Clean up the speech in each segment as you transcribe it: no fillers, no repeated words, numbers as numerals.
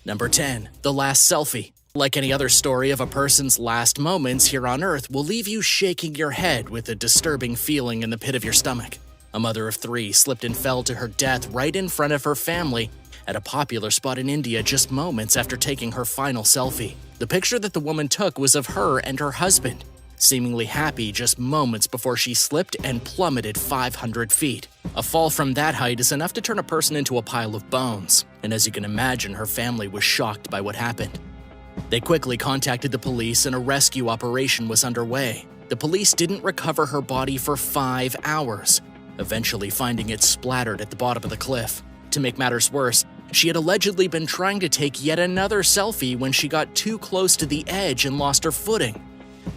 Number 10. The Last Selfie. Like any other story of a person's last moments here on Earth will leave you shaking your head with a disturbing feeling in the pit of your stomach. A mother of 3 slipped and fell to her death right in front of her family at a popular spot in India just moments after taking her final selfie. The picture that the woman took was of her and her husband, seemingly happy just moments before she slipped and plummeted 500 feet. A fall from that height is enough to turn a person into a pile of bones, and as you can imagine, her family was shocked by what happened. They quickly contacted the police and a rescue operation was underway. The police didn't recover her body for 5 hours, eventually finding it splattered at the bottom of the cliff. To make matters worse, she had allegedly been trying to take yet another selfie when she got too close to the edge and lost her footing.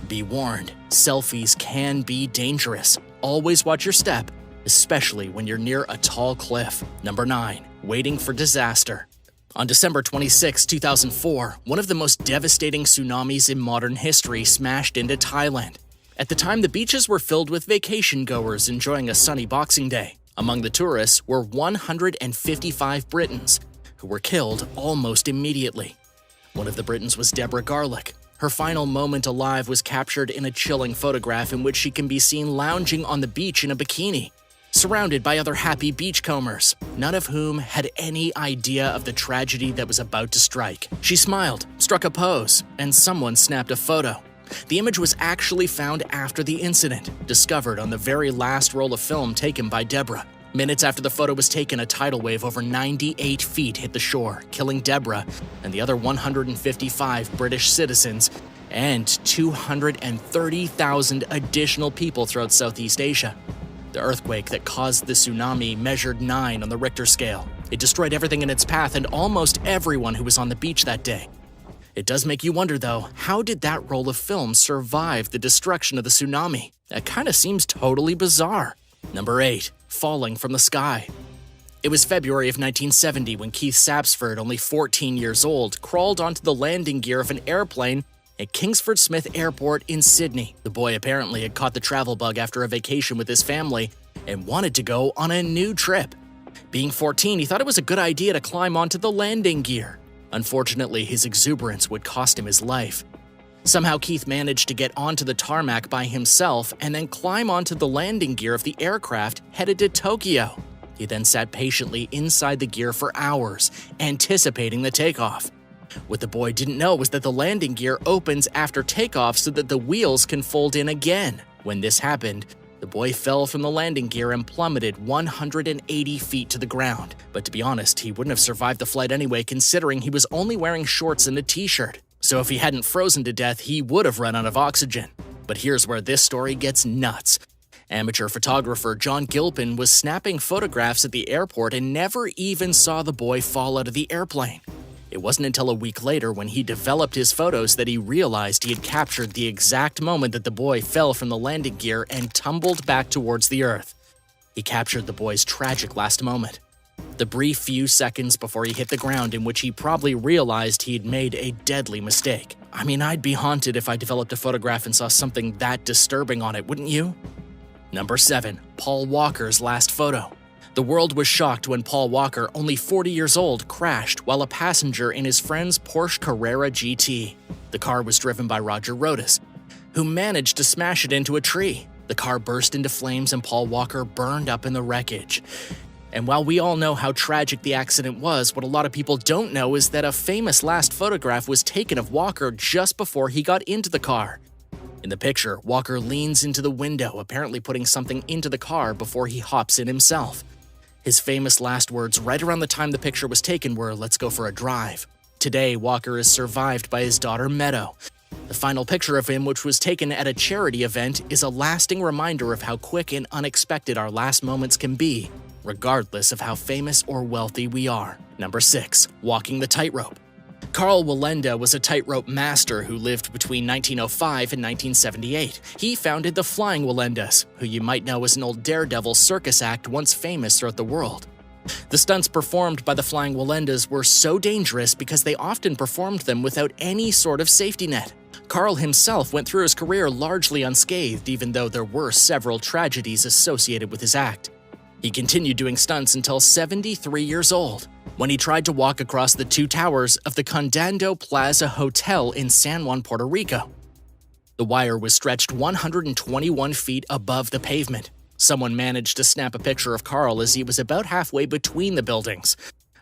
Be warned, selfies can be dangerous. Always watch your step, especially when you're near a tall cliff. Number 9. Waiting for disaster. On December 26, 2004, one of the most devastating tsunamis in modern history smashed into Thailand. At the time, the beaches were filled with vacation goers enjoying a sunny Boxing Day. Among the tourists were 155 Britons, who were killed almost immediately. One of the Britons was Deborah Garlick. Her final moment alive was captured in a chilling photograph in which she can be seen lounging on the beach in a bikini, surrounded by other happy beachcombers, none of whom had any idea of the tragedy that was about to strike. She smiled, struck a pose, and someone snapped a photo. The image was actually found after the incident, discovered on the very last roll of film taken by Deborah. Minutes after the photo was taken, a tidal wave over 98 feet hit the shore, killing Deborah and the other 155 British citizens and 230,000 additional people throughout Southeast Asia. The earthquake that caused the tsunami measured 9 on the Richter scale. It destroyed everything in its path and almost everyone who was on the beach that day. It does make you wonder, though, how did that roll of film survive the destruction of the tsunami? That kind of seems totally bizarre. Number 8. Falling from the sky. It was February of 1970 when Keith Sapsford, only 14 years old, crawled onto the landing gear of an airplane at Kingsford Smith Airport in Sydney. The boy apparently had caught the travel bug after a vacation with his family and wanted to go on a new trip. Being 14, he thought it was a good idea to climb onto the landing gear. Unfortunately, his exuberance would cost him his life. Somehow, Keith managed to get onto the tarmac by himself and then climb onto the landing gear of the aircraft headed to Tokyo. He then sat patiently inside the gear for hours, anticipating the takeoff. What the boy didn't know was that the landing gear opens after takeoff so that the wheels can fold in again. When this happened, the boy fell from the landing gear and plummeted 180 feet to the ground. But to be honest, he wouldn't have survived the flight anyway, considering he was only wearing shorts and a t-shirt. So if he hadn't frozen to death, he would have run out of oxygen. But here's where this story gets nuts. Amateur photographer John Gilpin was snapping photographs at the airport and never even saw the boy fall out of the airplane. It wasn't until a week later when he developed his photos that he realized he had captured the exact moment that the boy fell from the landing gear and tumbled back towards the earth. He captured the boy's tragic last moment, the brief few seconds before he hit the ground in which he probably realized he had made a deadly mistake. I mean, I'd be haunted if I developed a photograph and saw something that disturbing on it, wouldn't you? Number 7. Paul Walker's last photo. The world was shocked when Paul Walker, only 40 years old, crashed while a passenger in his friend's Porsche Carrera GT. The car was driven by Roger Rodas, who managed to smash it into a tree. The car burst into flames and Paul Walker burned up in the wreckage. And while we all know how tragic the accident was, what a lot of people don't know is that a famous last photograph was taken of Walker just before he got into the car. In the picture, Walker leans into the window, apparently putting something into the car before he hops in himself. His famous last words right around the time the picture was taken were, "Let's go for a drive." Today, Walker is survived by his daughter Meadow. The final picture of him, which was taken at a charity event, is a lasting reminder of how quick and unexpected our last moments can be, regardless of how famous or wealthy we are. Number 6. Walking the tightrope. Carl Wallenda was a tightrope master who lived between 1905 and 1978. He founded the Flying Wallendas, who you might know as an old daredevil circus act once famous throughout the world. The stunts performed by the Flying Wallendas were so dangerous because they often performed them without any sort of safety net. Carl himself went through his career largely unscathed, even though there were several tragedies associated with his act. He continued doing stunts until 73 years old, when he tried to walk across the two towers of the Condado Plaza Hotel in San Juan, Puerto Rico. The wire was stretched 121 feet above the pavement. Someone managed to snap a picture of Carl as he was about halfway between the buildings.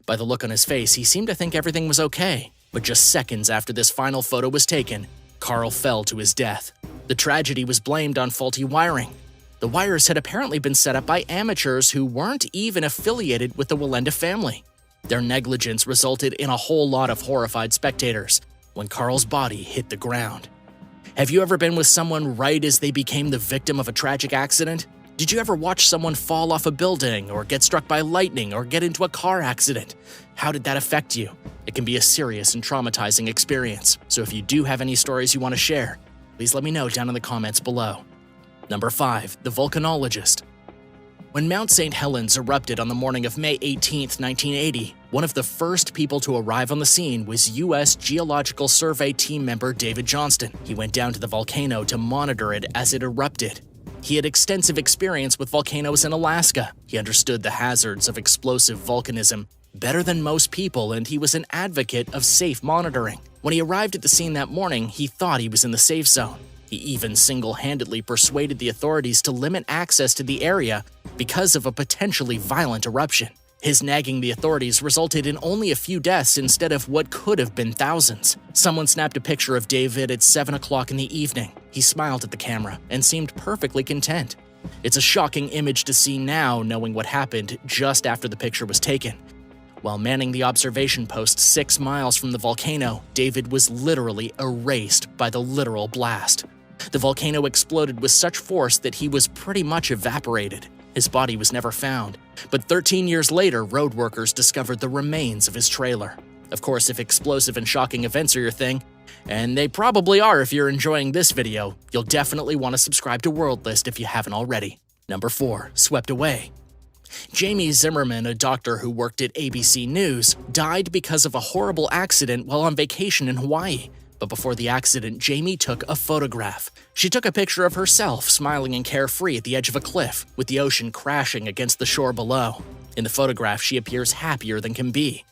By the look on his face, he seemed to think everything was okay. But just seconds after this final photo was taken, Carl fell to his death. The tragedy was blamed on faulty wiring. The wires had apparently been set up by amateurs who weren't even affiliated with the Wallenda family. Their negligence resulted in a whole lot of horrified spectators when Carl's body hit the ground. Have you ever been with someone right as they became the victim of a tragic accident? Did you ever watch someone fall off a building or get struck by lightning or get into a car accident? How did that affect you? It can be a serious and traumatizing experience, so if you do have any stories you want to share, please let me know down in the comments below. Number 5. The Volcanologist. When Mount St. Helens erupted on the morning of May 18, 1980, one of the first people to arrive on the scene was U.S. Geological Survey team member David Johnston. He went down to the volcano to monitor it as it erupted. He had extensive experience with volcanoes in Alaska. He understood the hazards of explosive volcanism better than most people, and he was an advocate of safe monitoring. When he arrived at the scene that morning, he thought he was in the safe zone. He even single-handedly persuaded the authorities to limit access to the area because of a potentially violent eruption. His nagging the authorities resulted in only a few deaths instead of what could have been thousands. Someone snapped a picture of David at 7 o'clock in the evening. He smiled at the camera and seemed perfectly content. It's a shocking image to see now, knowing what happened just after the picture was taken. While manning the observation post 6 miles from the volcano, David was literally erased by the literal blast. The volcano exploded with such force that he was pretty much evaporated. His body was never found, but 13 years later, road workers discovered the remains of his trailer. Of course, if explosive and shocking events are your thing, and they probably are if you're enjoying this video, you'll definitely want to subscribe to World List if you haven't already. Number 4. Swept away. Jamie Zimmerman, a doctor who worked at ABC News, died because of a horrible accident while on vacation in Hawaii. But before the accident, Jamie took a photograph. She took a picture of herself smiling and carefree at the edge of a cliff, with the ocean crashing against the shore below. In the photograph, she appears happier than can be.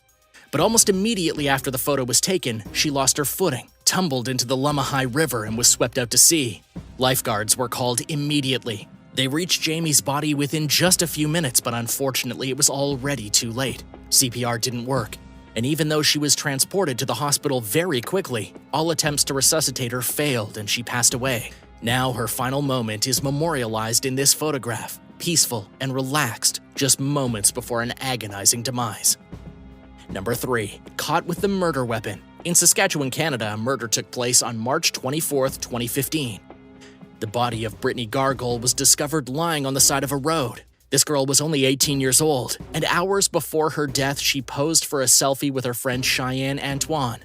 But almost immediately after the photo was taken, she lost her footing, tumbled into the Lamahai River, and was swept out to sea. Lifeguards were called immediately. They reached Jamie's body within just a few minutes, but unfortunately it was already too late. CPR didn't work, and even though she was transported to the hospital very quickly, all attempts to resuscitate her failed and she passed away. Now her final moment is memorialized in this photograph, peaceful and relaxed, just moments before an agonizing demise. Number 3. Caught with the murder weapon. In Saskatchewan, Canada, a murder took place on March 24, 2015. The body of Brittany Gargle was discovered lying on the side of a road. This girl was only 18 years old, and hours before her death, she posed for a selfie with her friend Cheyenne Antoine.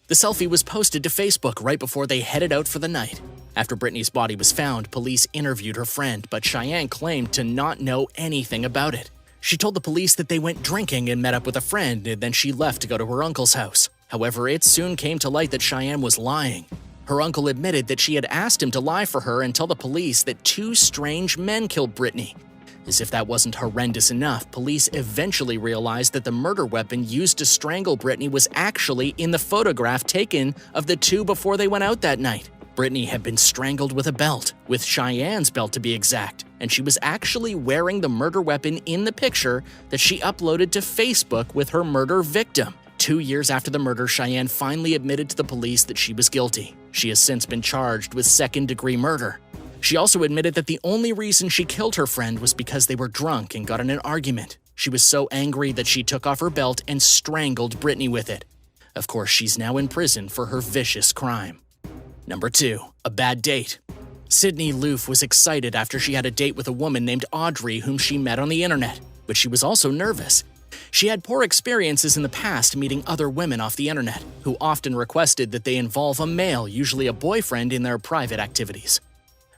The selfie was posted to Facebook right before they headed out for the night. After Brittany's body was found, police interviewed her friend, but Cheyenne claimed to not know anything about it. She told the police that they went drinking and met up with a friend, and then she left to go to her uncle's house. However, it soon came to light that Cheyenne was lying. Her uncle admitted that she had asked him to lie for her and tell the police that 2 strange men killed Brittany. As if that wasn't horrendous enough, police eventually realized that the murder weapon used to strangle Brittany was actually in the photograph taken of the 2 before they went out that night. Brittany had been strangled with a belt, with Cheyenne's belt to be exact, and she was actually wearing the murder weapon in the picture that she uploaded to Facebook with her murder victim. 2 years after the murder, Cheyenne finally admitted to the police that she was guilty. She has since been charged with second-degree murder. She also admitted that the only reason she killed her friend was because they were drunk and got in an argument. She was so angry that she took off her belt and strangled Brittany with it. Of course, she's now in prison for her vicious crime. Number 2. A bad date. Sydney Loof was excited after she had a date with a woman named Audrey whom she met on the internet, but she was also nervous. She had poor experiences in the past meeting other women off the internet, who often requested that they involve a male, usually a boyfriend, in their private activities.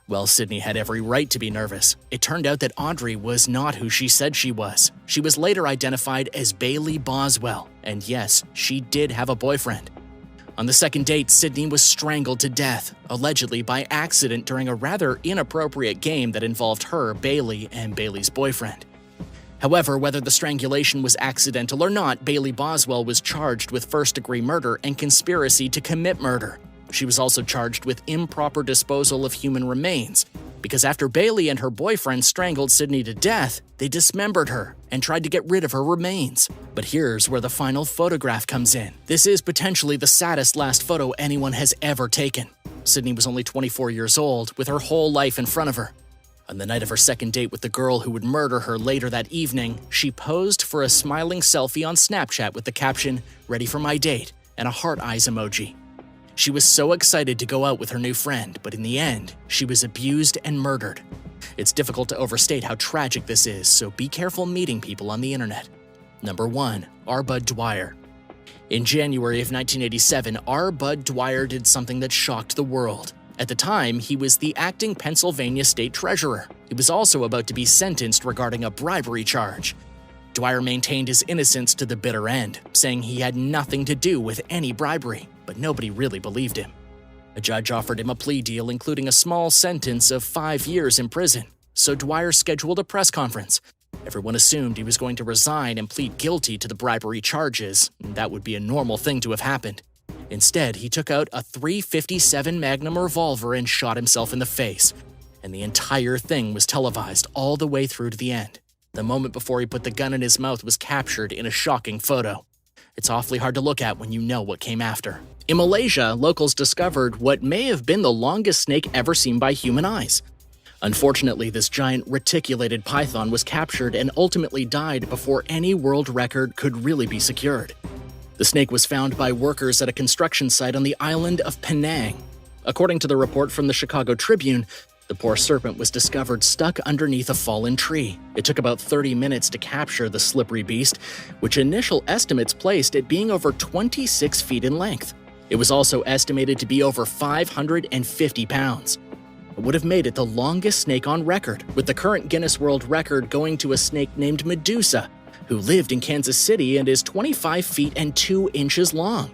Well, Sydney had every right to be nervous. It turned out that Audrey was not who she said she was. She was later identified as Bailey Boswell, and yes, she did have a boyfriend. On the second date, Sydney was strangled to death, allegedly by accident during a rather inappropriate game that involved her, Bailey, and Bailey's boyfriend. However, whether the strangulation was accidental or not, Bailey Boswell was charged with first-degree murder and conspiracy to commit murder. She was also charged with improper disposal of human remains, because after Bailey and her boyfriend strangled Sydney to death, they dismembered her and tried to get rid of her remains. But here's where the final photograph comes in. This is potentially the saddest last photo anyone has ever taken. Sydney was only 24 years old, with her whole life in front of her. On the night of her second date with the girl who would murder her later that evening, she posed for a smiling selfie on Snapchat with the caption, "Ready for my date," and a heart eyes emoji. She was so excited to go out with her new friend, but in the end, she was abused and murdered. It's difficult to overstate how tragic this is, so be careful meeting people on the internet. Number 1. Arbut Dwyer. In January of 1987, Arbut Dwyer did something that shocked the world. At the time, he was the acting Pennsylvania state treasurer. He was also about to be sentenced regarding a bribery charge. Dwyer maintained his innocence to the bitter end, saying he had nothing to do with any bribery, but nobody really believed him. A judge offered him a plea deal including a small sentence of 5 years in prison, so Dwyer scheduled a press conference. Everyone assumed he was going to resign and plead guilty to the bribery charges. That would be a normal thing to have happened. Instead, he took out a .357 Magnum revolver and shot himself in the face. And the entire thing was televised all the way through to the end. The moment before he put the gun in his mouth was captured in a shocking photo. It's awfully hard to look at when you know what came after. In Malaysia, locals discovered what may have been the longest snake ever seen by human eyes. Unfortunately, this giant reticulated python was captured and ultimately died before any world record could really be secured. The snake was found by workers at a construction site on the island of Penang. According to the report from the Chicago Tribune, the poor serpent was discovered stuck underneath a fallen tree. It took about 30 minutes to capture the slippery beast, which initial estimates placed it being over 26 feet in length. It was also estimated to be over 550 pounds. It would have made it the longest snake on record, with the current Guinness World Record going to a snake named Medusa, who lived in Kansas City and is 25 feet and 2 inches long.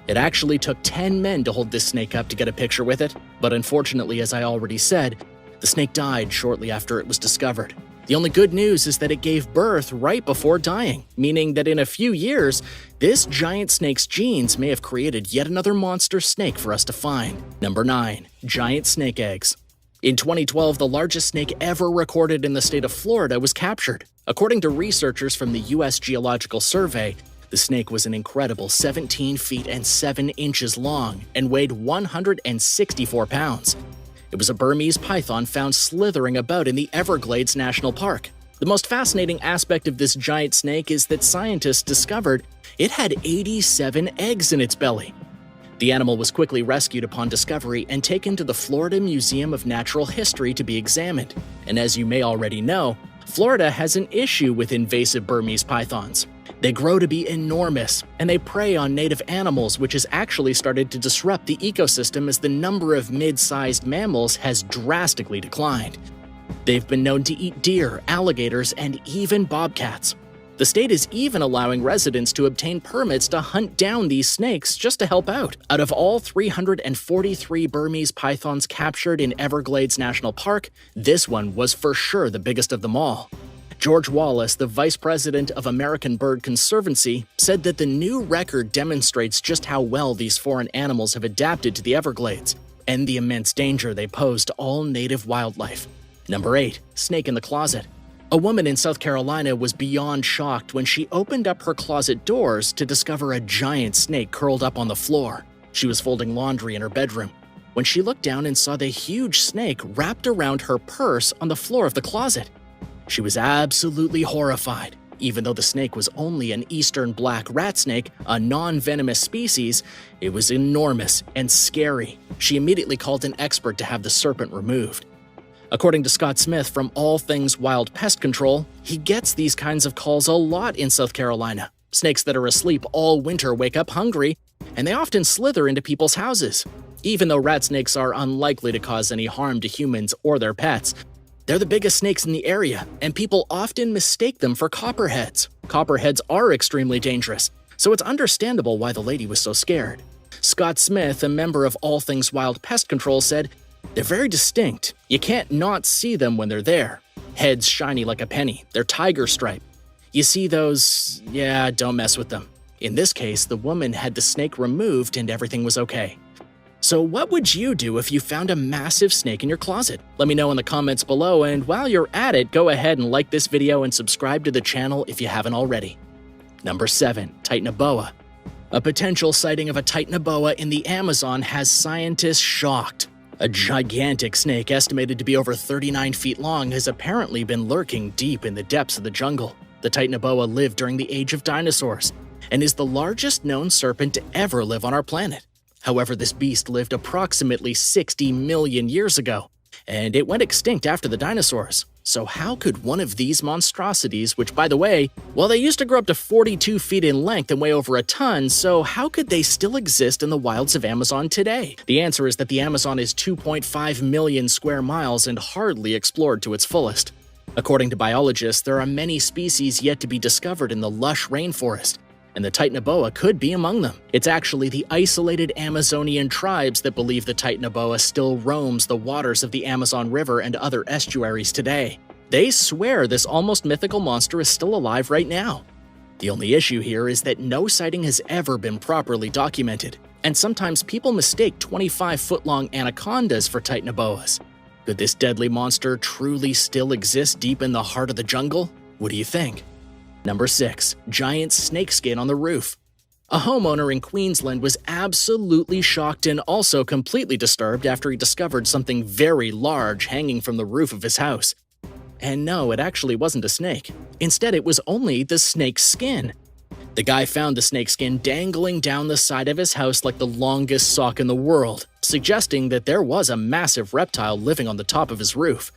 It actually took 10 men to hold this snake up to get a picture with it, but unfortunately, as I already said, the snake died shortly after it was discovered. The only good news is that it gave birth right before dying, meaning that in a few years, this giant snake's genes may have created yet another monster snake for us to find. Number 9. Giant snake eggs. In 2012, the largest snake ever recorded in the state of Florida was captured. According to researchers from the U.S. Geological Survey, the snake was an incredible 17 feet and 7 inches long and weighed 164 pounds. It was a Burmese python found slithering about in the Everglades National Park. The most fascinating aspect of this giant snake is that scientists discovered it had 87 eggs in its belly. The animal was quickly rescued upon discovery and taken to the Florida Museum of Natural History to be examined. And as you may already know, Florida has an issue with invasive Burmese pythons. They grow to be enormous, and they prey on native animals, which has actually started to disrupt the ecosystem as the number of mid-sized mammals has drastically declined. They've been known to eat deer, alligators, and even bobcats. The state is even allowing residents to obtain permits to hunt down these snakes just to help out. Out of all 343 Burmese pythons captured in Everglades National Park, this one was for sure the biggest of them all. George Wallace, the vice president of American Bird Conservancy, said that the new record demonstrates just how well these foreign animals have adapted to the Everglades and the immense danger they pose to all native wildlife. Number 8. Snake in the closet. A woman in South Carolina was beyond shocked when she opened up her closet doors to discover a giant snake curled up on the floor. She was folding laundry in her bedroom when she looked down and saw the huge snake wrapped around her purse on the floor of the closet. She was absolutely horrified. Even though the snake was only an eastern black rat snake, a non-venomous species, it was enormous and scary. She immediately called an expert to have the serpent removed. According to Scott Smith from All Things Wild Pest Control, he gets these kinds of calls a lot in South Carolina. Snakes that are asleep all winter wake up hungry, and they often slither into people's houses. Even though rat snakes are unlikely to cause any harm to humans or their pets, they're the biggest snakes in the area, and people often mistake them for copperheads. Copperheads are extremely dangerous, so it's understandable why the lady was so scared. Scott Smith, a member of All Things Wild Pest Control, said, "They're very distinct. You can't not see them when they're there. Heads shiny like a penny, they're tiger-striped, You see those? Yeah, don't mess with them. In this case, the woman had the snake removed and everything was okay. So what would you do if you found a massive snake in your closet? Let me know in the comments below, and while you're at it, go ahead and like this video and subscribe to the channel if you haven't already. Number 7. Titanoboa. A potential sighting of a Titanoboa in the Amazon has scientists shocked. A gigantic snake estimated to be over 39 feet long has apparently been lurking deep in the depths of the jungle. The Titanoboa lived during the age of dinosaurs and is the largest known serpent to ever live on our planet. However, this beast lived approximately 60 million years ago, and it went extinct after the dinosaurs. So how could one of these monstrosities, which by the way, well, they used to grow up to 42 feet in length and weigh over a ton, so how could they still exist in the wilds of Amazon today? The answer is that the Amazon is 2.5 million square miles and hardly explored to its fullest. According to biologists, there are many species yet to be discovered in the lush rainforest, and the Titanoboa could be among them. It's actually the isolated Amazonian tribes that believe the Titanoboa still roams the waters of the Amazon River and other estuaries today. They swear this almost mythical monster is still alive right now. The only issue here is that no sighting has ever been properly documented, and sometimes people mistake 25-foot-long anacondas for Titanoboas. Could this deadly monster truly still exist deep in the heart of the jungle? What do you think? Number 6. Giant snakeskin on the roof. A homeowner in Queensland was absolutely shocked and also completely disturbed after he discovered something very large hanging from the roof of his house. And no, it actually wasn't a snake. Instead, it was only the snake's skin. The guy found the snakeskin dangling down the side of his house like the longest sock in the world, suggesting that there was a massive reptile living on the top of his roof.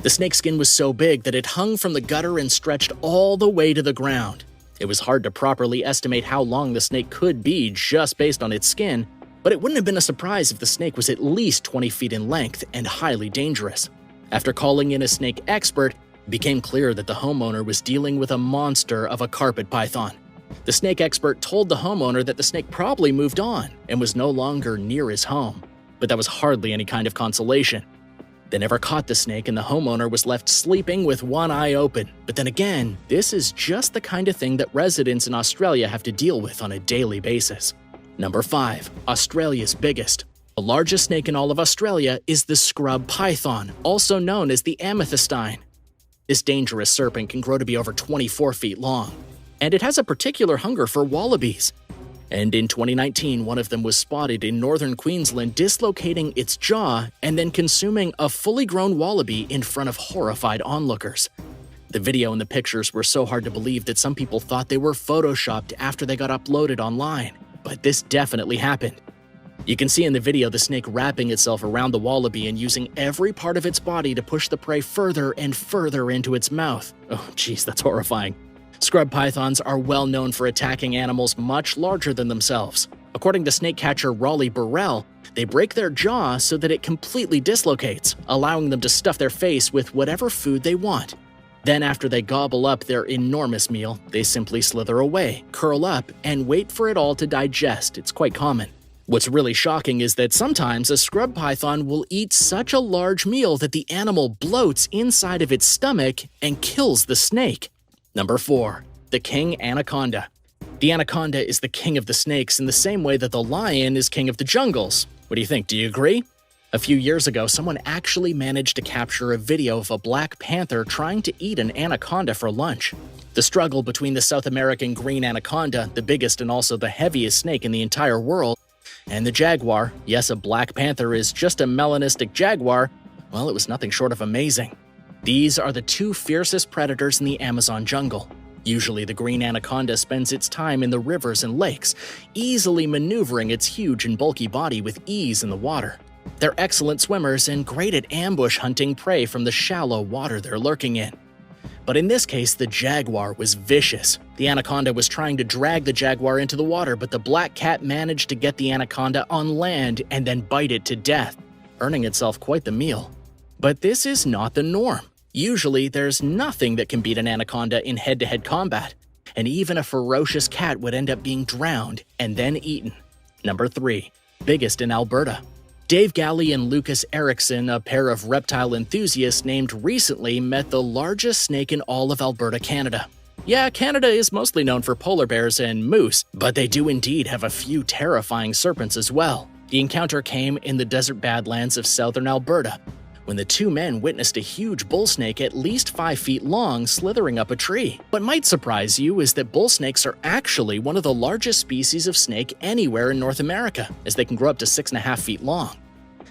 The snakeskin was so big that it hung from the gutter and stretched all the way to the ground. It was hard to properly estimate how long the snake could be just based on its skin, but it wouldn't have been a surprise if the snake was at least 20 feet in length and highly dangerous. After calling in a snake expert, it became clear that the homeowner was dealing with a monster of a carpet python. The snake expert told the homeowner that the snake probably moved on and was no longer near his home, but that was hardly any kind of consolation. They never caught the snake and the homeowner was left sleeping with one eye open. But then again, this is just the kind of thing that residents in Australia have to deal with on a daily basis. Number 5. Australia's biggest. The largest snake in all of Australia is the scrub python, also known as the amethystine. This dangerous serpent can grow to be over 24 feet long, and it has a particular hunger for wallabies. And in 2019, one of them was spotted in northern Queensland dislocating its jaw and then consuming a fully grown wallaby in front of horrified onlookers. The video and the pictures were so hard to believe that some people thought they were photoshopped after they got uploaded online, but this definitely happened. You can see in the video the snake wrapping itself around the wallaby and using every part of its body to push the prey further and further into its mouth. Oh geez, that's horrifying. Scrub pythons are well known for attacking animals much larger than themselves. According to snake catcher Raleigh Burrell, they break their jaw so that it completely dislocates, allowing them to stuff their face with whatever food they want. Then after they gobble up their enormous meal, they simply slither away, curl up, and wait for it all to digest. It's quite common. What's really shocking is that sometimes a scrub python will eat such a large meal that the animal bloats inside of its stomach and kills the snake. Number 4. The King Anaconda. The anaconda is the king of the snakes in the same way that the lion is king of the jungles. What do you think? Do you agree? A few years ago, someone actually managed to capture a video of a black panther trying to eat an anaconda for lunch. The struggle between the South American green anaconda, the biggest and also the heaviest snake in the entire world, and the jaguar, yes, a black panther is just a melanistic jaguar, well, it was nothing short of amazing. These are the two fiercest predators in the Amazon jungle. Usually, the green anaconda spends its time in the rivers and lakes, easily maneuvering its huge and bulky body with ease in the water. They're excellent swimmers and great at ambush hunting prey from the shallow water they're lurking in. But in this case, the jaguar was vicious. The anaconda was trying to drag the jaguar into the water, but the black cat managed to get the anaconda on land and then bite it to death, earning itself quite the meal. But this is not the norm. Usually, there's nothing that can beat an anaconda in head-to-head combat, and even a ferocious cat would end up being drowned and then eaten. Number 3. Biggest in Alberta. Dave Galley and Lucas Erickson, a pair of reptile enthusiasts named recently, met the largest snake in all of Alberta, Canada. Yeah, Canada is mostly known for polar bears and moose, but they do indeed have a few terrifying serpents as well. The encounter came in the desert badlands of southern Alberta, when the two men witnessed a huge bull snake at least 5 feet long slithering up a tree. What might surprise you is that bull snakes are actually one of the largest species of snake anywhere in North America, as they can grow up to 6.5 feet long.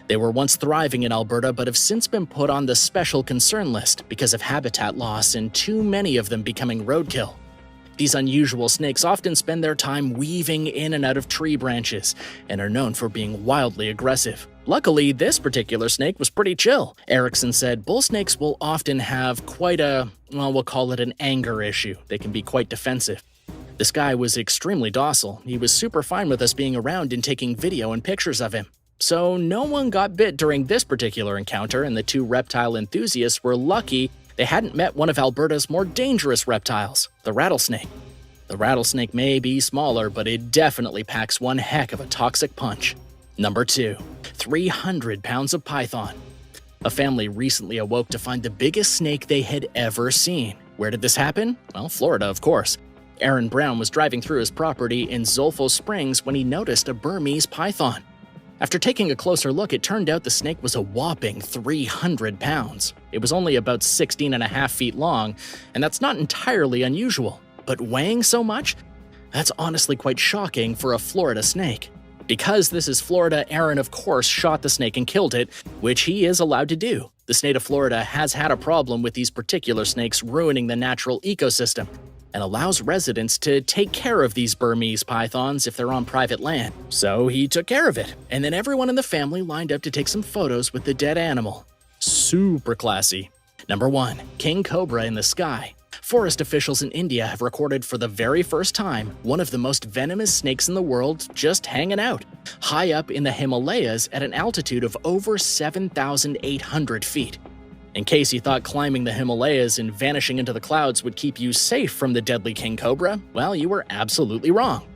They were once thriving in Alberta but have since been put on the special concern list because of habitat loss and too many of them becoming roadkill. These unusual snakes often spend their time weaving in and out of tree branches and are known for being wildly aggressive. Luckily, this particular snake was pretty chill. Erickson said bull snakes will often have quite a, well, we'll call it an anger issue. They can be quite defensive. This guy was extremely docile. He was super fine with us being around and taking video and pictures of him. So no one got bit during this particular encounter, and the two reptile enthusiasts were lucky they hadn't met one of Alberta's more dangerous reptiles, the rattlesnake. The rattlesnake may be smaller, but it definitely packs one heck of a toxic punch. Number 2. 300 pounds of python. A family recently awoke to find the biggest snake they had ever seen. Where did this happen? Well, Florida, of course. Aaron Brown was driving through his property in Zolfo Springs when he noticed a Burmese python. After taking a closer look, it turned out the snake was a whopping 300 pounds. It was only about 16.5 feet long, and that's not entirely unusual. But weighing so much? That's honestly quite shocking for a Florida snake. Because this is Florida, Aaron of course shot the snake and killed it, which he is allowed to do. The state of Florida has had a problem with these particular snakes ruining the natural ecosystem, and allows residents to take care of these Burmese pythons if they're on private land. So he took care of it, and then everyone in the family lined up to take some photos with the dead animal. Super classy. Number 1. King Cobra in the sky. Forest officials in India have recorded for the very first time one of the most venomous snakes in the world just hanging out, high up in the Himalayas at an altitude of over 7,800 feet. In case you thought climbing the Himalayas and vanishing into the clouds would keep you safe from the deadly king cobra, well, you were absolutely wrong.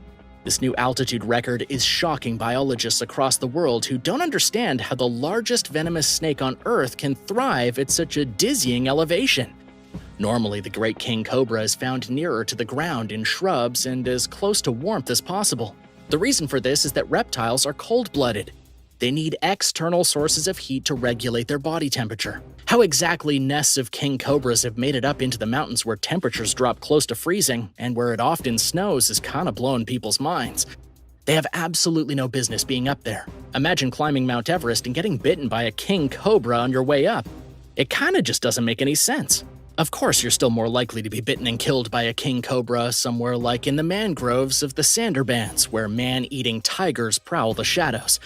This new altitude record is shocking biologists across the world who don't understand how the largest venomous snake on Earth can thrive at such a dizzying elevation. Normally, the great king cobra is found nearer to the ground in shrubs and as close to warmth as possible. The reason for this is that reptiles are cold-blooded. They need external sources of heat to regulate their body temperature. How exactly nests of king cobras have made it up into the mountains where temperatures drop close to freezing and where it often snows has kind of blown people's minds. They have absolutely no business being up there. Imagine climbing Mount Everest and getting bitten by a king cobra on your way up. It kind of just doesn't make any sense. Of course, you're still more likely to be bitten and killed by a king cobra somewhere like in the mangroves of the Sundarbans, where man-eating tigers prowl the shadows.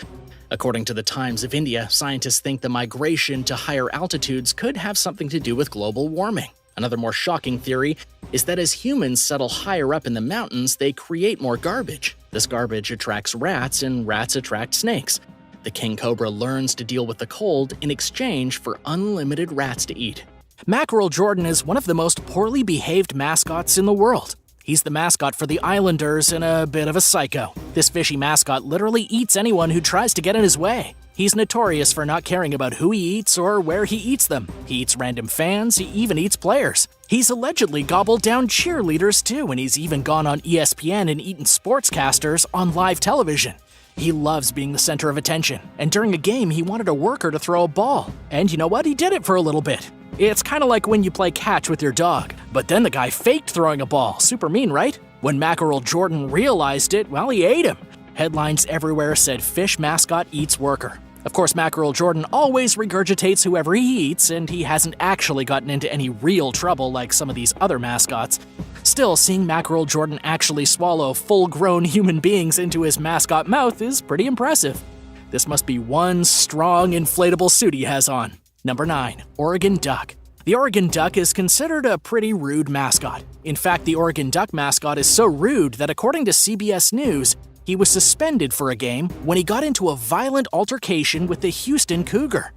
According to the Times of India, scientists think the migration to higher altitudes could have something to do with global warming. Another more shocking theory is that as humans settle higher up in the mountains, they create more garbage. This garbage attracts rats, and rats attract snakes. The king cobra learns to deal with the cold in exchange for unlimited rats to eat. Mackerel Jordan is one of the most poorly behaved mascots in the world. He's the mascot for the Islanders and a bit of a psycho. This fishy mascot literally eats anyone who tries to get in his way. He's notorious for not caring about who he eats or where he eats them. He eats random fans, he even eats players. He's allegedly gobbled down cheerleaders too, and he's even gone on ESPN and eaten sportscasters on live television. He loves being the center of attention, and during a game he wanted a worker to throw a ball. And you know what? He did it for a little bit. It's kind of like when you play catch with your dog, but then the guy faked throwing a ball. Super mean, right? When Mackerel Jordan realized it, well, he ate him. Headlines everywhere said fish mascot eats worker. Of course, Mackerel Jordan always regurgitates whoever he eats, and he hasn't actually gotten into any real trouble like some of these other mascots. Still, seeing Mackerel Jordan actually swallow full-grown human beings into his mascot mouth is pretty impressive. This must be one strong inflatable suit he has on. Number 9. Oregon Duck. The Oregon Duck is considered a pretty rude mascot. In fact, the Oregon Duck mascot is so rude that according to CBS News, he was suspended for a game when he got into a violent altercation with the Houston Cougar.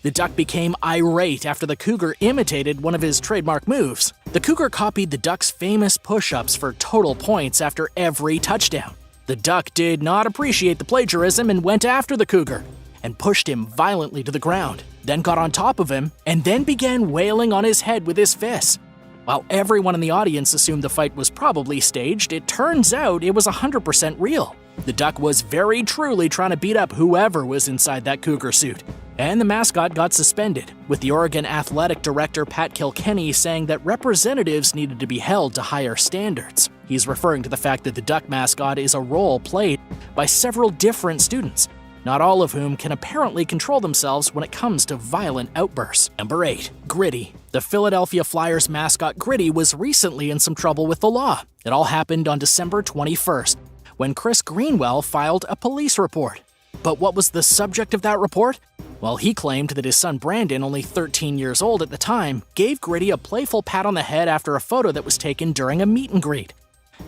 The Duck became irate after the Cougar imitated one of his trademark moves. The Cougar copied the Duck's famous push-ups for total points after every touchdown. The Duck did not appreciate the plagiarism and went after the Cougar and pushed him violently to the ground, then got on top of him, and then began wailing on his head with his fists. While everyone in the audience assumed the fight was probably staged, it turns out it was 100% real. The duck was very truly trying to beat up whoever was inside that cougar suit. And the mascot got suspended, with the Oregon Athletic Director Pat Kilkenny saying that representatives needed to be held to higher standards. He's referring to the fact that the duck mascot is a role played by several different students, not all of whom can apparently control themselves when it comes to violent outbursts. Number 8. Gritty. The Philadelphia Flyers mascot Gritty was recently in some trouble with the law. It all happened on December 21st, when Chris Greenwell filed a police report. But what was the subject of that report? Well, he claimed that his son Brandon, only 13 years old at the time, gave Gritty a playful pat on the head after a photo that was taken during a meet and greet.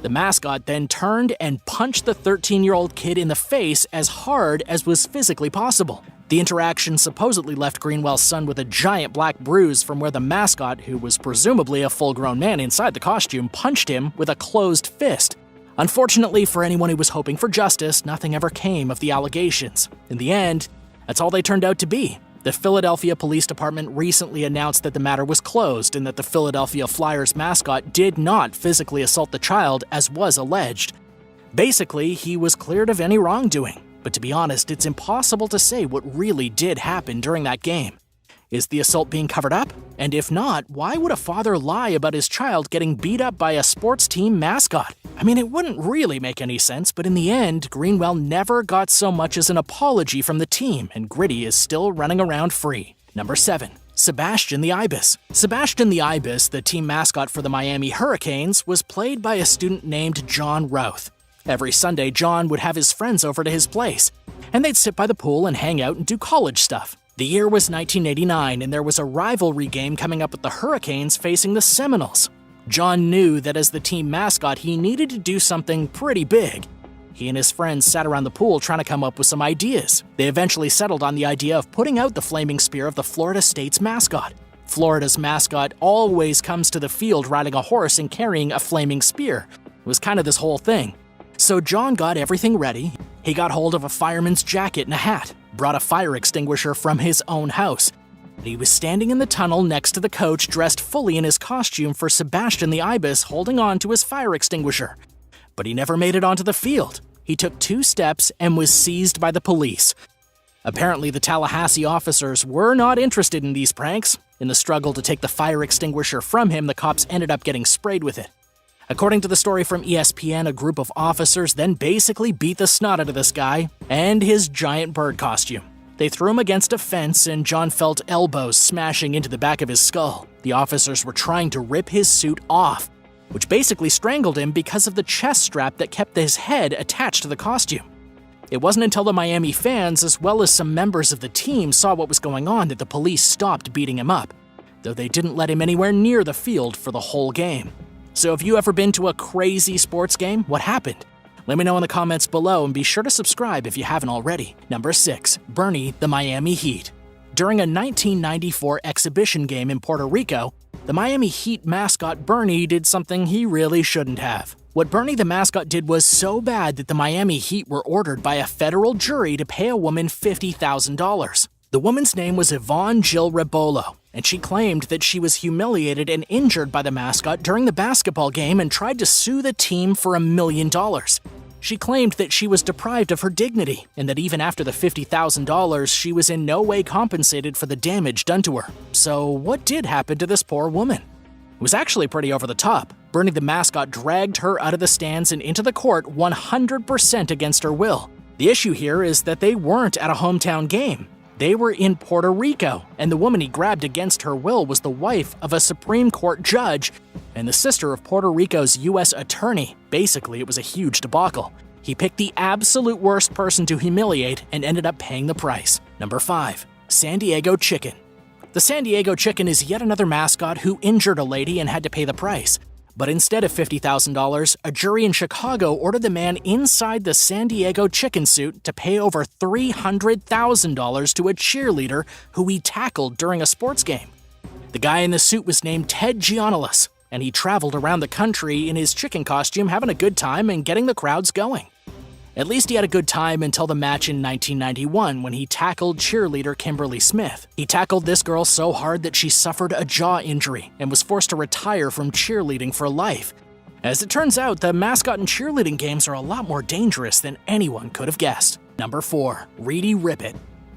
The mascot then turned and punched the 13-year-old kid in the face as hard as was physically possible. The interaction supposedly left Greenwell's son with a giant black bruise from where the mascot, who was presumably a full-grown man inside the costume, punched him with a closed fist. Unfortunately for anyone who was hoping for justice, nothing ever came of the allegations. In the end, that's all they turned out to be. The Philadelphia Police Department recently announced that the matter was closed and that the Philadelphia Flyers mascot did not physically assault the child as was alleged. Basically, he was cleared of any wrongdoing, but to be honest, it's impossible to say what really did happen during that game. Is the assault being covered up? And if not, why would a father lie about his child getting beat up by a sports team mascot? I mean, it wouldn't really make any sense, but in the end, Greenwell never got so much as an apology from the team, and Gritty is still running around free. Number 7. Sebastian the Ibis. Sebastian the Ibis, the team mascot for the Miami Hurricanes, was played by a student named John Routh. Every Sunday, John would have his friends over to his place, and they'd sit by the pool and hang out and do college stuff. The year was 1989, and there was a rivalry game coming up with the Hurricanes facing the Seminoles. John knew that as the team mascot, he needed to do something pretty big. He and his friends sat around the pool trying to come up with some ideas. They eventually settled on the idea of putting out the flaming spear of the Florida State's mascot. Florida's mascot always comes to the field riding a horse and carrying a flaming spear. It was kind of this whole thing. So John got everything ready. He got hold of a fireman's jacket and a hat, brought a fire extinguisher from his own house. He was standing in the tunnel next to the coach, dressed fully in his costume for Sebastian the Ibis, holding on to his fire extinguisher. But he never made it onto the field. He took 2 steps and was seized by the police. Apparently, the Tallahassee officers were not interested in these pranks. In the struggle to take the fire extinguisher from him, the cops ended up getting sprayed with it. According to the story from ESPN, a group of officers then basically beat the snot out of this guy and his giant bird costume. They threw him against a fence, and John felt elbows smashing into the back of his skull. The officers were trying to rip his suit off, which basically strangled him because of the chest strap that kept his head attached to the costume. It wasn't until the Miami fans, as well as some members of the team, saw what was going on that the police stopped beating him up, though they didn't let him anywhere near the field for the whole game. So have you ever been to a crazy sports game? What happened? Let me know in the comments below, and be sure to subscribe if you haven't already. Number 6. Bernie the Miami Heat. During a 1994 exhibition game in Puerto Rico, the Miami Heat mascot Bernie did something he really shouldn't have. What Bernie the mascot did was so bad that the Miami Heat were ordered by a federal jury to pay a woman $50,000. The woman's name was Yvonne Jill Rebolo, and she claimed that she was humiliated and injured by the mascot during the basketball game and tried to sue the team for $1 million. She claimed that she was deprived of her dignity, and that even after the $50,000, she was in no way compensated for the damage done to her. So what did happen to this poor woman? It was actually pretty over the top. Bernie the mascot dragged her out of the stands and into the court 100% against her will. The issue here is that they weren't at a hometown game. They were in Puerto Rico, and the woman he grabbed against her will was the wife of a Supreme Court judge and the sister of Puerto Rico's U.S. attorney. Basically, it was a huge debacle. He picked the absolute worst person to humiliate and ended up paying the price. Number 5. San Diego Chicken. The San Diego Chicken is yet another mascot who injured a lady and had to pay the price. But instead of $50,000, a jury in Chicago ordered the man inside the San Diego Chicken suit to pay over $300,000 to a cheerleader who he tackled during a sports game. The guy in the suit was named Ted Gianoulis, and he traveled around the country in his chicken costume having a good time and getting the crowds going. At least he had a good time until the match in 1991 when he tackled cheerleader Kimberly Smith. He tackled this girl so hard that she suffered a jaw injury and was forced to retire from cheerleading for life. As it turns out, the mascot in cheerleading games are a lot more dangerous than anyone could have guessed. Number 4. Reedy Rip.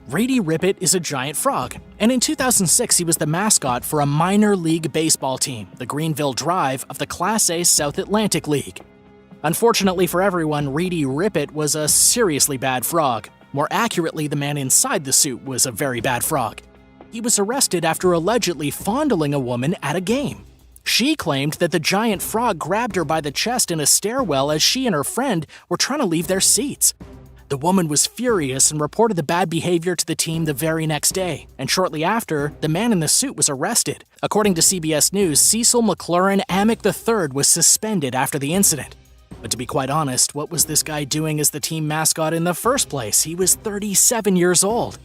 Reedy Rip is a giant frog, and in 2006 he was the mascot for a minor league baseball team, the Greenville Drive of the Class A South Atlantic League. Unfortunately for everyone, Reedy Rip was a seriously bad frog. More accurately, the man inside the suit was a very bad frog. He was arrested after allegedly fondling a woman at a game. She claimed that the giant frog grabbed her by the chest in a stairwell as she and her friend were trying to leave their seats. The woman was furious and reported the bad behavior to the team the very next day, and shortly after, the man in the suit was arrested. According to CBS News, Cecil McLaurin Amick III was suspended after the incident. But to be quite honest, what was this guy doing as the team mascot in the first place? He was 37 years old.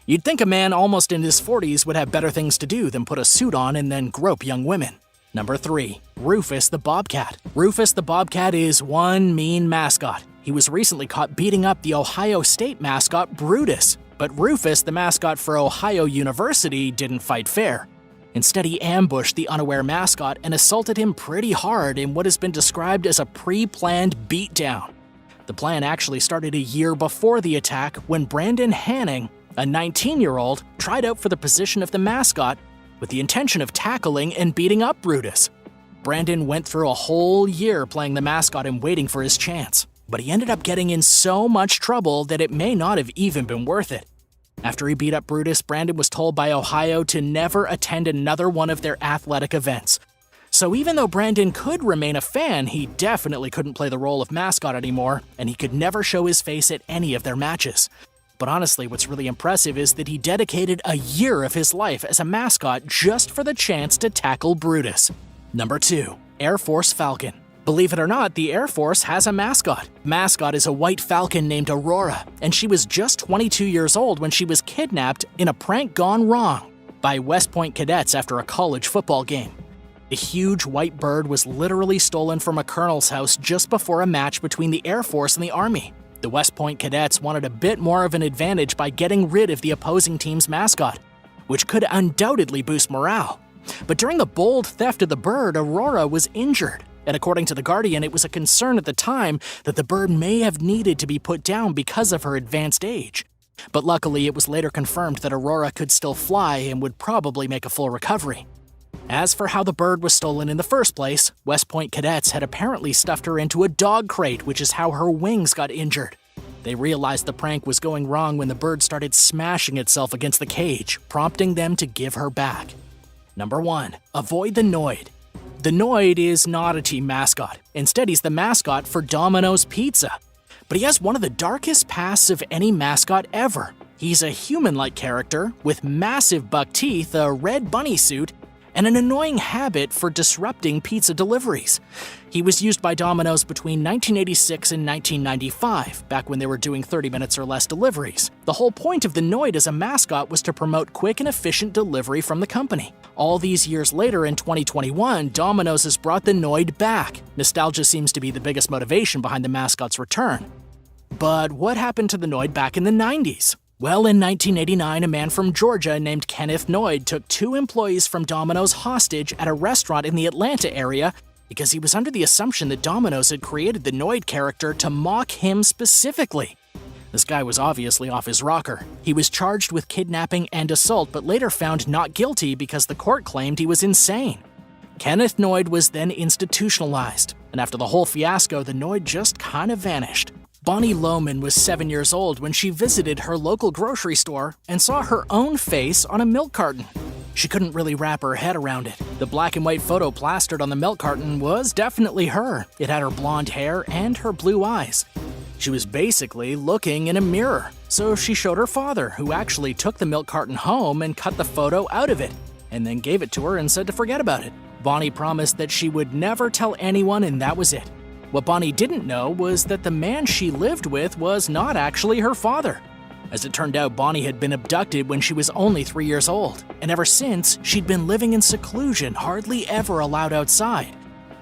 You'd think a man almost in his 40s would have better things to do than put a suit on and then grope young women. Number 3. Rufus the Bobcat. Rufus the Bobcat is one mean mascot. He was recently caught beating up the Ohio State mascot Brutus, but Rufus, the mascot for Ohio University, didn't fight fair. Instead, he ambushed the unaware mascot and assaulted him pretty hard in what has been described as a pre-planned beatdown. The plan actually started a year before the attack when Brandon Hanning, a 19-year-old, tried out for the position of the mascot with the intention of tackling and beating up Brutus. Brandon went through a whole year playing the mascot and waiting for his chance, but he ended up getting in so much trouble that it may not have even been worth it. After he beat up Brutus, Brandon was told by Ohio to never attend another one of their athletic events. So even though Brandon could remain a fan, he definitely couldn't play the role of mascot anymore, and he could never show his face at any of their matches. But honestly, what's really impressive is that he dedicated a year of his life as a mascot just for the chance to tackle Brutus. Number 2. Air Force Falcon. Believe it or not, the Air Force has a mascot. Mascot is a white falcon named Aurora, and she was just 22 years old when she was kidnapped in a prank gone wrong by West Point cadets after a college football game. The huge white bird was literally stolen from a colonel's house just before a match between the Air Force and the Army. The West Point cadets wanted a bit more of an advantage by getting rid of the opposing team's mascot, which could undoubtedly boost morale. But during the bold theft of the bird, Aurora was injured. And according to The Guardian, it was a concern at the time that the bird may have needed to be put down because of her advanced age. But luckily, it was later confirmed that Aurora could still fly and would probably make a full recovery. As for how the bird was stolen in the first place, West Point cadets had apparently stuffed her into a dog crate, which is how her wings got injured. They realized the prank was going wrong when the bird started smashing itself against the cage, prompting them to give her back. Number 1. Avoid the Noid. The Noid is not a team mascot. Instead, he's the mascot for Domino's Pizza. But he has one of the darkest pasts of any mascot ever. He's a human-like character with massive buck teeth, a red bunny suit, and an annoying habit for disrupting pizza deliveries. He was used by Domino's between 1986 and 1995, back when they were doing 30 minutes or less deliveries. The whole point of the Noid as a mascot was to promote quick and efficient delivery from the company. All these years later, in 2021, Domino's has brought the Noid back. Nostalgia seems to be the biggest motivation behind the mascot's return. But what happened to the Noid back in the 90s? Well, in 1989, a man from Georgia named Kenneth Noid took 2 employees from Domino's hostage at a restaurant in the Atlanta area because he was under the assumption that Domino's had created the Noid character to mock him specifically. This guy was obviously off his rocker. He was charged with kidnapping and assault, but later found not guilty because the court claimed he was insane. Kenneth Noid was then institutionalized, and after the whole fiasco, the Noid just kind of vanished. Bonnie Lohman was 7 years old when she visited her local grocery store and saw her own face on a milk carton. She couldn't really wrap her head around it. The black and white photo plastered on the milk carton was definitely her. It had her blonde hair and her blue eyes. She was basically looking in a mirror, so she showed her father, who actually took the milk carton home and cut the photo out of it, and then gave it to her and said to forget about it. Bonnie promised that she would never tell anyone, and that was it. What Bonnie didn't know was that the man she lived with was not actually her father. As it turned out, Bonnie had been abducted when she was only 3 years old, and ever since, she'd been living in seclusion, hardly ever allowed outside.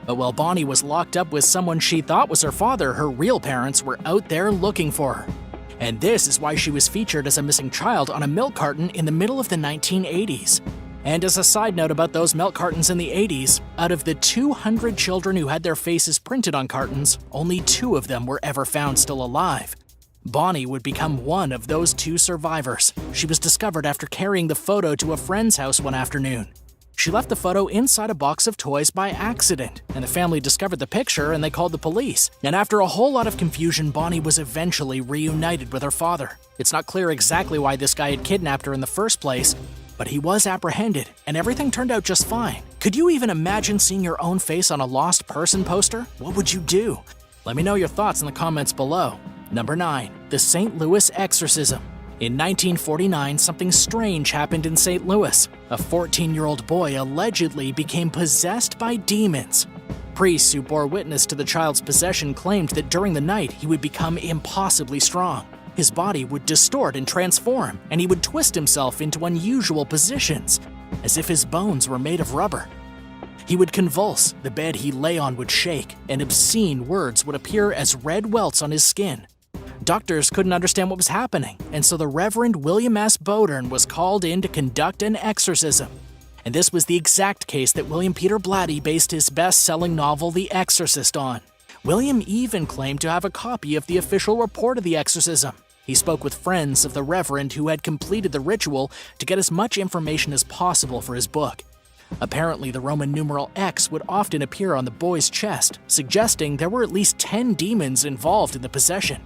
But while Bonnie was locked up with someone she thought was her father, her real parents were out there looking for her. And this is why she was featured as a missing child on a milk carton in the middle of the 1980s. And as a side note about those milk cartons in the 80s, out of the 200 children who had their faces printed on cartons, only 2 of them were ever found still alive. Bonnie would become one of those 2 survivors. She was discovered after carrying the photo to a friend's house one afternoon. She left the photo inside a box of toys by accident, and the family discovered the picture and they called the police. And after a whole lot of confusion, Bonnie was eventually reunited with her father. It's not clear exactly why this guy had kidnapped her in the first place, but he was apprehended, and everything turned out just fine. Could you even imagine seeing your own face on a lost person poster? What would you do? Let me know your thoughts in the comments below. Number 9. The St. Louis Exorcism. In 1949, something strange happened in St. Louis. A 14-year-old boy allegedly became possessed by demons. Priests who bore witness to the child's possession claimed that during the night he would become impossibly strong. His body would distort and transform, and he would twist himself into unusual positions, as if his bones were made of rubber. He would convulse, the bed he lay on would shake, and obscene words would appear as red welts on his skin. Doctors couldn't understand what was happening, and so the Reverend William S. Bowdern was called in to conduct an exorcism. And this was the exact case that William Peter Blatty based his best-selling novel The Exorcist on. William even claimed to have a copy of the official report of the exorcism. He spoke with friends of the Reverend who had completed the ritual to get as much information as possible for his book. Apparently, the Roman numeral X would often appear on the boy's chest, suggesting there were at least 10 demons involved in the possession.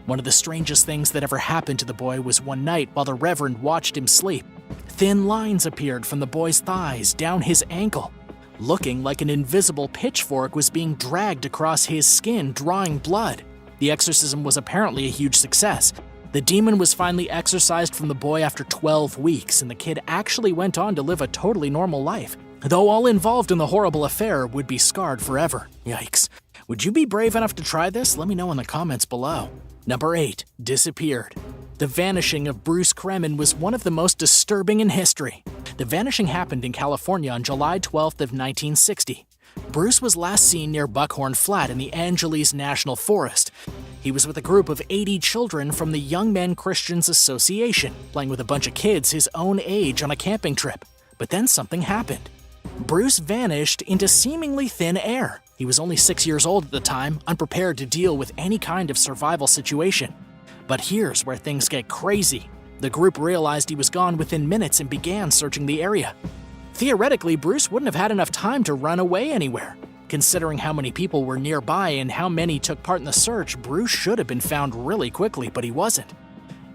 One of the strangest things that ever happened to the boy was one night while the Reverend watched him sleep. Thin lines appeared from the boy's thighs down his ankle, looking like an invisible pitchfork was being dragged across his skin, drawing blood. The exorcism was apparently a huge success. The demon was finally exorcised from the boy after 12 weeks, and the kid actually went on to live a totally normal life, though all involved in the horrible affair would be scarred forever. Yikes. Would you be brave enough to try this? Let me know in the comments below. Number 8. Disappeared. The vanishing of Bruce Kremen was one of the most disturbing in history. The vanishing happened in California on July 12th of 1960. Bruce was last seen near Buckhorn Flat in the Angeles National Forest. He was with a group of 80 children from the Young Men Christians Association, playing with a bunch of kids his own age on a camping trip. But then something happened. Bruce vanished into seemingly thin air. He was only 6 years old at the time, unprepared to deal with any kind of survival situation. But here's where things get crazy. The group realized he was gone within minutes and began searching the area. Theoretically, Bruce wouldn't have had enough time to run away anywhere. Considering how many people were nearby and how many took part in the search, Bruce should have been found really quickly, but he wasn't.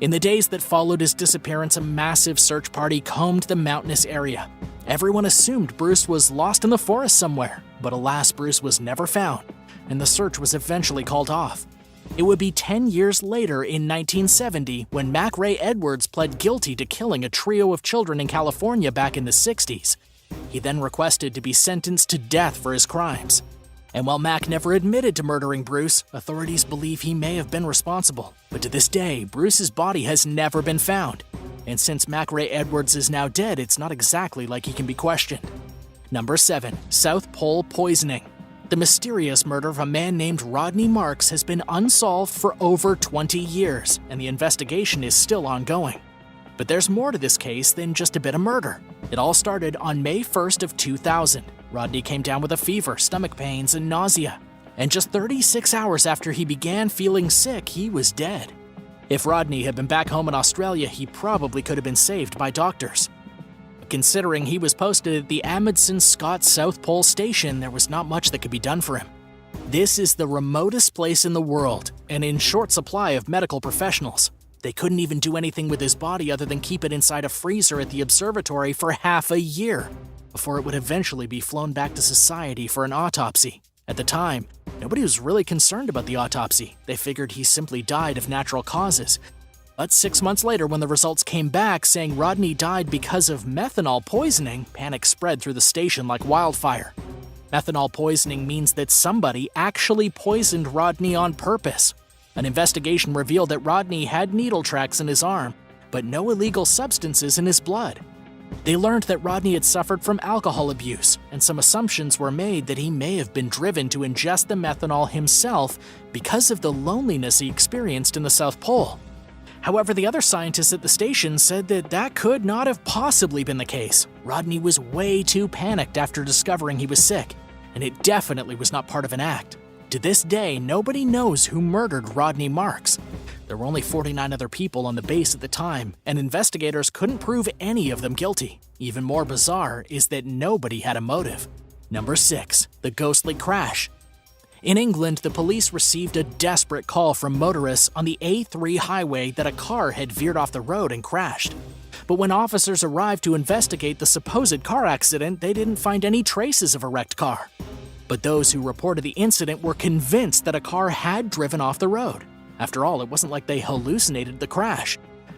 In the days that followed his disappearance, a massive search party combed the mountainous area. Everyone assumed Bruce was lost in the forest somewhere, but alas, Bruce was never found, and the search was eventually called off. It would be 10 years later in 1970 when Mac Ray Edwards pled guilty to killing a trio of children in California back in the 60s. He then requested to be sentenced to death for his crimes. And while Mac never admitted to murdering Bruce, authorities believe he may have been responsible. But to this day, Bruce's body has never been found. And since Mac Ray Edwards is now dead, it's not exactly like he can be questioned. Number 7. South Pole Poisoning. The mysterious murder of a man named Rodney Marks has been unsolved for over 20 years, and the investigation is still ongoing. But there's more to this case than just a bit of murder. It all started on May 1st of 2000. Rodney came down with a fever, stomach pains, and nausea. And just 36 hours after he began feeling sick, he was dead. If Rodney had been back home in Australia, he probably could have been saved by doctors. Considering he was posted at the Amundsen Scott South Pole Station, there was not much that could be done for him. This is the remotest place in the world, and in short supply of medical professionals. They couldn't even do anything with his body other than keep it inside a freezer at the observatory for half a year, before it would eventually be flown back to society for an autopsy. At the time, nobody was really concerned about the autopsy. They figured he simply died of natural causes. But 6 months later, when the results came back saying Rodney died because of methanol poisoning, panic spread through the station like wildfire. Methanol poisoning means that somebody actually poisoned Rodney on purpose. An investigation revealed that Rodney had needle tracks in his arm, but no illegal substances in his blood. They learned that Rodney had suffered from alcohol abuse, and some assumptions were made that he may have been driven to ingest the methanol himself because of the loneliness he experienced in the South Pole. However, the other scientists at the station said that that could not have possibly been the case. Rodney was way too panicked after discovering he was sick, and it definitely was not part of an act. To this day, nobody knows who murdered Rodney Marks. There were only 49 other people on the base at the time, and investigators couldn't prove any of them guilty. Even more bizarre is that nobody had a motive. Number 6. The ghostly crash. In England, the police received a desperate call from motorists on the A3 highway that a car had veered off the road and crashed. But when officers arrived to investigate the supposed car accident, they didn't find any traces of a wrecked car. But those who reported the incident were convinced that a car had driven off the road. After all, it wasn't like they hallucinated the crash.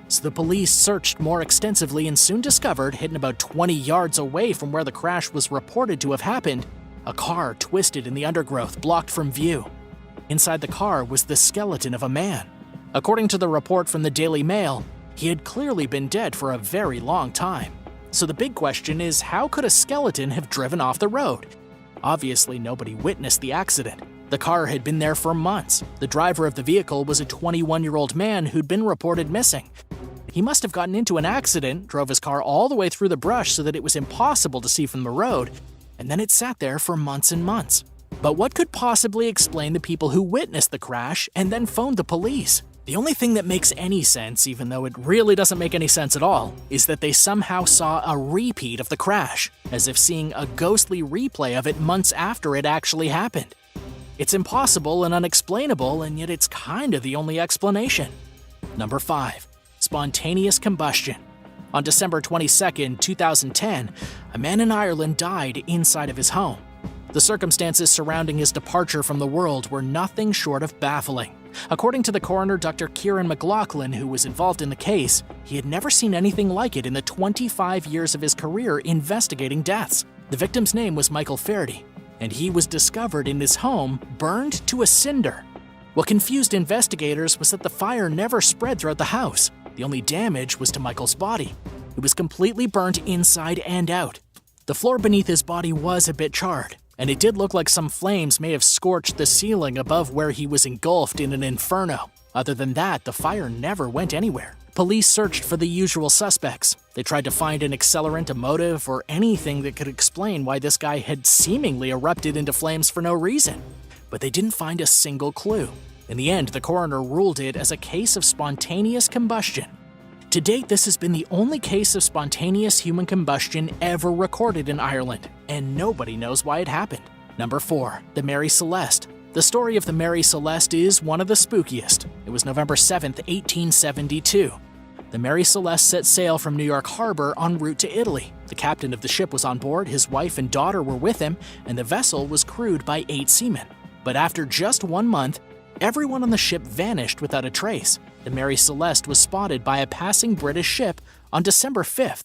So the police searched more extensively and soon discovered, hidden about 20 yards away from where the crash was reported to have happened, a car twisted in the undergrowth, blocked from view. Inside the car was the skeleton of a man. According to the report from the Daily Mail, he had clearly been dead for a very long time. So the big question is, how could a skeleton have driven off the road? Obviously, nobody witnessed the accident. The car had been there for months. The driver of the vehicle was a 21-year-old man who'd been reported missing. He must have gotten into an accident, drove his car all the way through the brush so that it was impossible to see from the road, and then it sat there for months and months. But what could possibly explain the people who witnessed the crash and then phoned the police? The only thing that makes any sense, even though it really doesn't make any sense at all, is that they somehow saw a repeat of the crash, as if seeing a ghostly replay of it months after it actually happened. It's impossible and unexplainable, and yet it's kind of the only explanation. Number 5. Spontaneous combustion. On December 22, 2010, a man in Ireland died inside of his home. The circumstances surrounding his departure from the world were nothing short of baffling. According to the coroner, Dr. Kieran McLaughlin, who was involved in the case, he had never seen anything like it in the 25 years of his career investigating deaths. The victim's name was Michael Faraday, and he was discovered in his home, burned to a cinder. What confused investigators was that the fire never spread throughout the house. The only damage was to Michael's body. It was completely burnt inside and out. The floor beneath his body was a bit charred, and it did look like some flames may have scorched the ceiling above where he was engulfed in an inferno. Other than that, the fire never went anywhere. Police searched for the usual suspects. They tried to find an accelerant, a motive, or anything that could explain why this guy had seemingly erupted into flames for no reason. But they didn't find a single clue. In the end, the coroner ruled it as a case of spontaneous combustion. To date, this has been the only case of spontaneous human combustion ever recorded in Ireland, and nobody knows why it happened. Number 4. The Mary Celeste. The story of the Mary Celeste is one of the spookiest. It was November 7, 1872. The Mary Celeste set sail from New York Harbor en route to Italy. The captain of the ship was on board, his wife and daughter were with him, and the vessel was crewed by 8 seamen. But after just 1 month, everyone on the ship vanished without a trace. The Mary Celeste was spotted by a passing British ship on December 5th.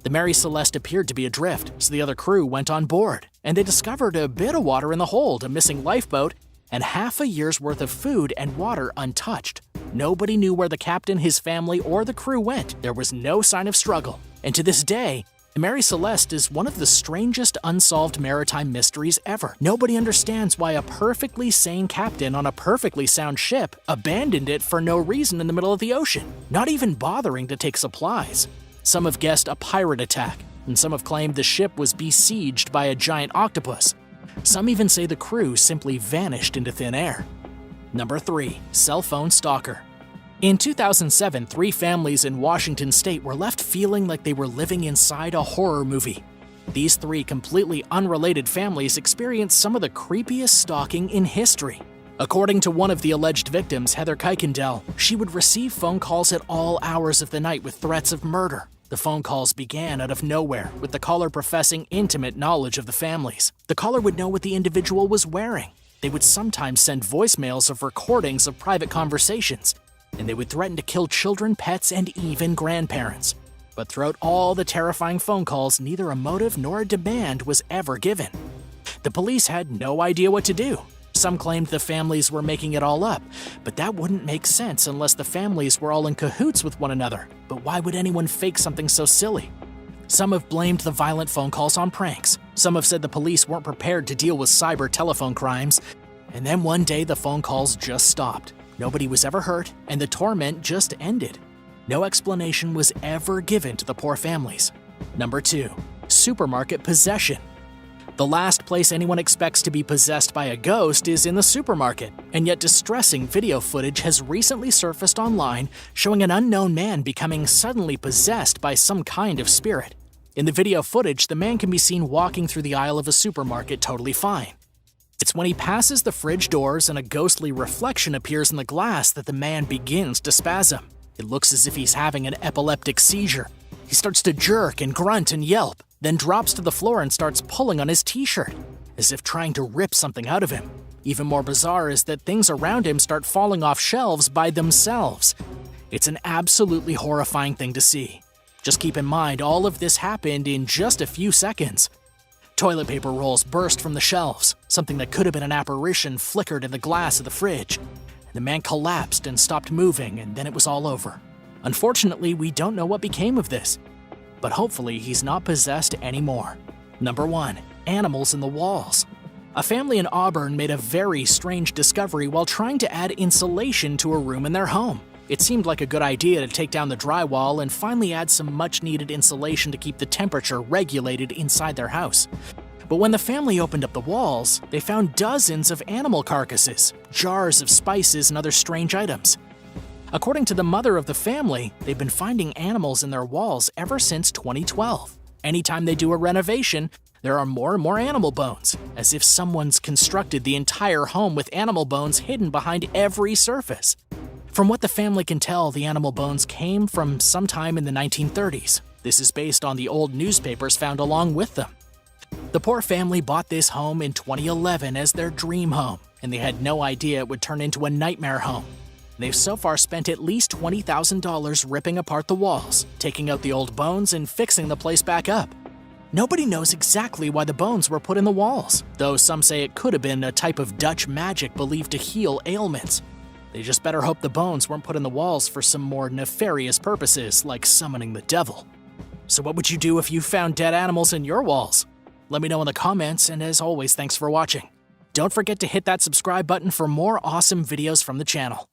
The Mary Celeste appeared to be adrift, so the other crew went on board, and they discovered a bit of water in the hold, a missing lifeboat, and half a year's worth of food and water untouched. Nobody knew where the captain, his family, or the crew went. There was no sign of struggle. And to this day, the Mary Celeste is one of the strangest unsolved maritime mysteries ever. Nobody understands why a perfectly sane captain on a perfectly sound ship abandoned it for no reason in the middle of the ocean, not even bothering to take supplies. Some have guessed a pirate attack, and some have claimed the ship was besieged by a giant octopus. Some even say the crew simply vanished into thin air. Number 3. Cell phone stalker. In 2007, 3 families in Washington state were left feeling like they were living inside a horror movie. These 3 completely unrelated families experienced some of the creepiest stalking in history. According to one of the alleged victims, Heather Kuykendall, she would receive phone calls at all hours of the night with threats of murder. The phone calls began out of nowhere, with the caller professing intimate knowledge of the families. The caller would know what the individual was wearing. They would sometimes send voicemails of recordings of private conversations, and they would threaten to kill children, pets, and even grandparents. But throughout all the terrifying phone calls, neither a motive nor a demand was ever given. The police had no idea what to do. Some claimed the families were making it all up, but that wouldn't make sense unless the families were all in cahoots with one another. But why would anyone fake something so silly? Some have blamed the violent phone calls on pranks. Some have said the police weren't prepared to deal with cyber telephone crimes. And then one day the phone calls just stopped. Nobody was ever hurt, and the torment just ended. No explanation was ever given to the poor families. Number 2. Supermarket possession. The last place anyone expects to be possessed by a ghost is in the supermarket, and yet distressing video footage has recently surfaced online showing an unknown man becoming suddenly possessed by some kind of spirit. In the video footage, the man can be seen walking through the aisle of a supermarket totally fine. It's when he passes the fridge doors and a ghostly reflection appears in the glass that the man begins to spasm. It looks as if he's having an epileptic seizure. He starts to jerk and grunt and yelp, then drops to the floor and starts pulling on his t-shirt, as if trying to rip something out of him. Even more bizarre is that things around him start falling off shelves by themselves. It's an absolutely horrifying thing to see. Just keep in mind, all of this happened in just a few seconds. Toilet paper rolls burst from the shelves. Something that could have been an apparition flickered in the glass of the fridge. The man collapsed and stopped moving, and then it was all over. Unfortunately, we don't know what became of this, but hopefully he's not possessed anymore. Number 1. Animals in the walls. A family in Auburn made a very strange discovery while trying to add insulation to a room in their home. It seemed like a good idea to take down the drywall and finally add some much-needed insulation to keep the temperature regulated inside their house. But when the family opened up the walls, they found dozens of animal carcasses, jars of spices, and other strange items. According to the mother of the family, they've been finding animals in their walls ever since 2012. Anytime they do a renovation, there are more and more animal bones, as if someone's constructed the entire home with animal bones hidden behind every surface. From what the family can tell, the animal bones came from sometime in the 1930s. This is based on the old newspapers found along with them. The poor family bought this home in 2011 as their dream home, and they had no idea it would turn into a nightmare home. They've so far spent at least $20,000 ripping apart the walls, taking out the old bones, and fixing the place back up. Nobody knows exactly why the bones were put in the walls, though some say it could have been a type of Dutch magic believed to heal ailments. They just better hope the bones weren't put in the walls for some more nefarious purposes, like summoning the devil. So what would you do if you found dead animals in your walls? Let me know in the comments, and as always, thanks for watching. Don't forget to hit that subscribe button for more awesome videos from the channel.